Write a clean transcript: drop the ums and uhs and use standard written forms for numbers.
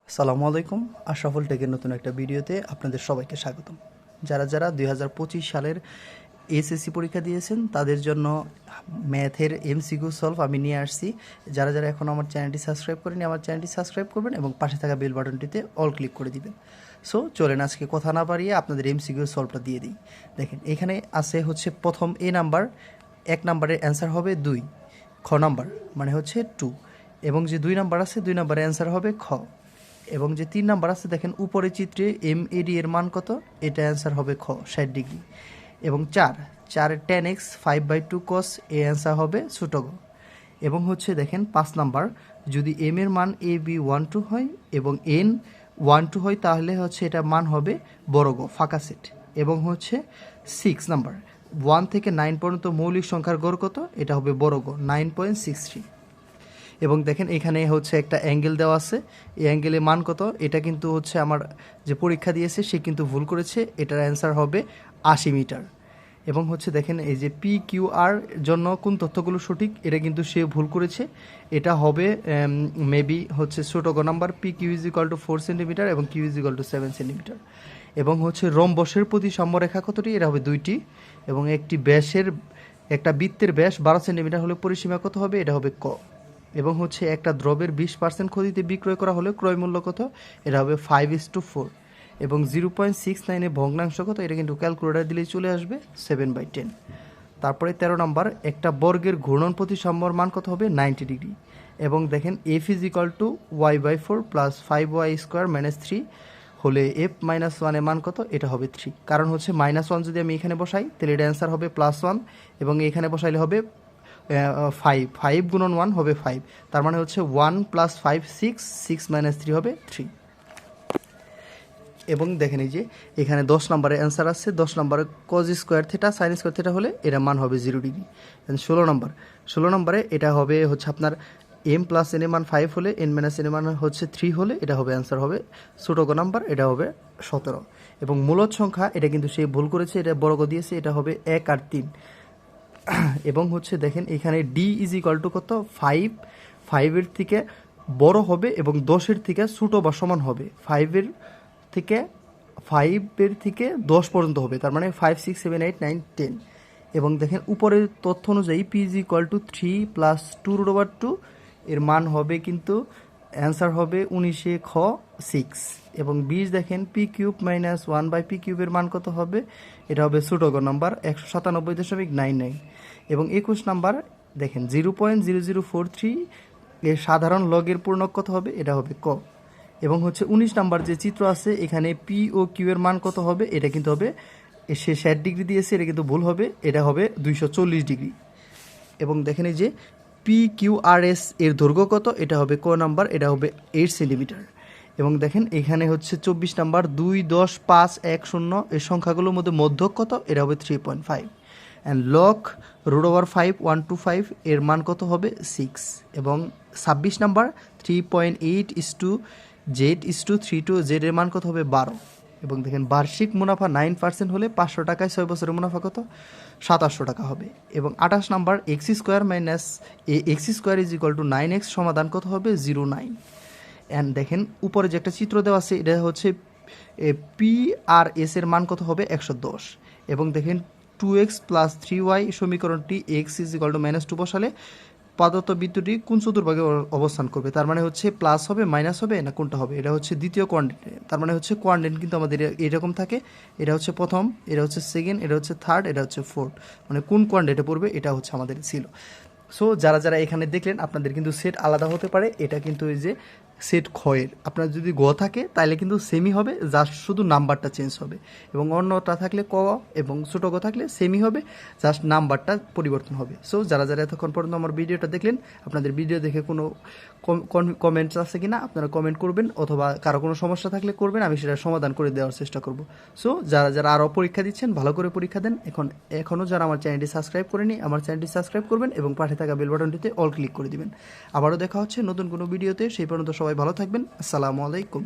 আসসালামু আলাইকুম। আশরাফুল টেকের নতুন একটা ভিডিওতে আপনাদের সবাইকে স্বাগতম। যারা 2025 সালের এসএসসি পরীক্ষা দিয়েছেন তাদের জন্য ম্যাথের এমসিকিউ সলভ আমি নিয়ে আসছি। যারা এখনও আমার চ্যানেলটি সাবস্ক্রাইব করেনি আমার চ্যানেলটি সাবস্ক্রাইব করবেন এবং পাশে থাকা বেল বাটনটিতে অল ক্লিক করে দিবেন। সো চলেন আজকে কথা না বাড়িয়ে আপনাদের এমসিকিউ সলভটা দিয়ে দিই। দেখেন এখানে আছে হচ্ছে প্রথম এ নাম্বার, এক নাম্বারের অ্যান্সার হবে 2, খ নাম্বার মানে হচ্ছে 2, এবং যে 2 নাম্বার আছে 2 নাম্বারের অ্যান্সার হবে খ, এবং যে 3 নাম্বার আছে দেখেন উপরে চিত্রে MAD এর মান কত, এটা অ্যান্সার হবে খ 60 ডিগ্রি, এবং 4 tan x 5/2 cos A answer হবে ছোট গ, এবং হচ্ছে দেখেন 5 নাম্বার যদি m এর মান AB 12 হয় এবং n 12 হয় তাহলে হচ্ছে এটা মান হবে বড় গ ফাঁকা সেট, এবং হচ্ছে 6 নাম্বার 1 থেকে 9 পর্যন্ত মৌলিক সংখ্যার গড় কত, এটা হবে বড় গ 9.63, এবং দেখেন এখানে হচ্ছে একটা অ্যাঙ্গেল দেওয়া আছে, এই অ্যাঙ্গেলের মান কত, এটা কিন্তু হচ্ছে আমার যে পরীক্ষা দিয়েছে সে কিন্তু ভুল করেছে, এটার অ্যান্সার হবে 80 মিটার, এবং হচ্ছে দেখেন এই যে PQR জন্য কোন তথ্যগুলো সঠিক, এটা কিন্তু সে ভুল করেছে, এটা হবে মেবি হচ্ছে ছোট গ নাম্বার PQ = 4 সেন্টিমিটার এবং Q = 7 সেন্টিমিটার, এবং হচ্ছে রম্বসের প্রতি সম্যরেখা কতটি, এটা হবে 2টি, এবং একটা বৃত্তের ব্যাস 12 সেন্টিমিটার হলে পরিসীমা কত হবে, এটা হবে ক, এবং হচ্ছে একটা দ্রব্যের 20% ক্ষতিতে বিক্রয় করা হলে ক্রয় মূল্য কত, এটা হবে 5:4, এবং 0.69 ভগ্নাংশ কত, এটা কিন্তু ক্যালকুলেটর দিলেই চলে আসবে 7/10। তারপরে 13 নাম্বার একটা বর্গের ঘূর্ণন প্রতিসাম্যর মান কত হবে 90 ডিগ্রি, এবং দেখেন F = y/4 + 5y² - 3 হলে F-1 এর মান কত, এটা হবে 3, কারণ হচ্ছে -1 যদি আমি এখানে বসাই তাহলে এটা অ্যান্সার হবে +1, এবং এখানে বসাইলে হবে 5 গুণন 1 হবে 5, তার মানে হচ্ছে 1 + 5 6 - 3 হবে 3, এবং দেখেন এই যে এখানে 10 নম্বরের অ্যান্সার আছে, 10 নম্বরে cos² θ sin² θ হলে এর মান হবে 0 ডিগ্রি। 16 নম্বরে এটা হবে হচ্ছে আপনার m + n এর মান 5 হলে n - n এর মান হচ্ছে 3 হলে এটা হবে অ্যান্সার হবে ছোট গ নাম্বার, এটা হবে 17, এবং মূলদ সংখ্যা এটা কিন্তু সে ভুল করেছে, এটা বড় গ দিয়েছে, এটা হবে 1 আর 3, এবং হচ্ছে দেখেন এখানে D = কত 5 এর থেকে বড় হবে এবং 10-এর থেকে ছোট বা সমান হবে, 5 এর থেকে 10 পর্যন্ত হবে, তার মানে 5 6 7 8 9 10, এবং দেখেন উপরের তথ্য অনুযায়ী P = 3 + 2√2 এর মান হবে কিন্তু অ্যান্সার হবে 19 খ 6, এবং 20 দেখেন P³ - 1/P³ এর মান কত হবে, এটা হবে ছোট গ নাম্বার 197.99, এবং 21 নাম্বার দেখেন 0.0043 এর সাধারণ লগের পূর্ণক কত হবে, এটা হবে ক, এবং হচ্ছে 19 নাম্বার যে চিত্র আছে এখানে P ও Q এর মান কত হবে, এটা কিন্তু হবে সে 60 ডিগ্রি দিয়েছে, এটা কিন্তু ভুল হবে, এটা হবে 240 ডিগ্রি, এবং দেখেন এই যে PQRS এর দৈর্ঘ্য কত, এটা হবে ক নাম্বার, এটা হবে 8 সেন্টিমিটার, এবং দেখেন এখানে হচ্ছে 24 নাম্বার 2 10 5 1 0 এই সংখ্যাগুলোর মধ্যে মধ্যক কত, এটা হবে 3.5, অ্যান্ড লগ √5 1 to 5 এর মান কত হবে 6, এবং 26 নাম্বার 3.8:z/3 to z এর মান কত হবে 12, এবং দেখেন বার্ষিক মুনাফা 9% হলে 500 টাকায় 6 বছরের মুনাফা কত 2700 টাকা হবে, এবং 28 নাম্বার x² - x² = 9x সমাধান কত হবে 09, অ্যান্ড দেখেন উপরে যে একটা চিত্র দেওয়া আছে এটা হচ্ছে PRS এর মান কত হবে 110, এবং দেখেন 2x + 3y সমীকরণটি x = -2 বসালে প্রদত্ত বৃত্তটি কোন চতুর্ভাগে অবস্থান করবে, তার মানে হচ্ছে প্লাস হবে মাইনাস হবে না কোনটা হবে, এটা হচ্ছে দ্বিতীয় কোয়াড্রেন্টে, তার মানে হচ্ছে কোয়াড্রেন্ট কিন্তু আমাদের এরকম থাকে, এটা হচ্ছে প্রথম, এটা হচ্ছে সেকেন্ড, এটা হচ্ছে থার্ড, এটা হচ্ছে ফোর্থ, মানে কোন কোয়াড্রেন্টে পড়বে এটা হচ্ছে আমাদের ছিল। সো যারা এখানে দেখলেন আপনাদের কিন্তু সেট আলাদা হতে পারে, এটা কিন্তু এই যে সেট ক্ষয়ের, আপনার যদি গ থাকে তাহলে কিন্তু সেমই হবে, জাস্ট শুধু নাম্বারটা চেঞ্জ হবে, এবং অন্যটা থাকলে ক এবং ছোট গ থাকলে সেমই হবে, জাস্ট নাম্বারটা পরিবর্তন হবে। সো যারা এতক্ষণ পর্যন্ত আমার ভিডিওটা দেখলেন, আপনাদের ভিডিও দেখে কোনো কমেন্টস আছে কিনা আপনারা কমেন্ট করবেন, অথবা কারো কোনো সমস্যা থাকলে করবেন, আমি সেটা সমাধান করে দেওয়ার চেষ্টা করব। সো যারা আরও পরীক্ষা দিচ্ছেন ভালো করে পরীক্ষা দেন, এখনও যারা আমার চ্যানেলটি সাবস্ক্রাইব করেনি আমার চ্যানেলটি সাবস্ক্রাইব করবেন এবং পাশে থাকা বেল বাটনটিতে অল ক্লিক করে দিবেন। আবারও দেখা হচ্ছে নতুন কোনো ভিডিওতে, সেই পর্যন্ত সবাই ভালো থাকবেন। আসসালামু আলাইকুম।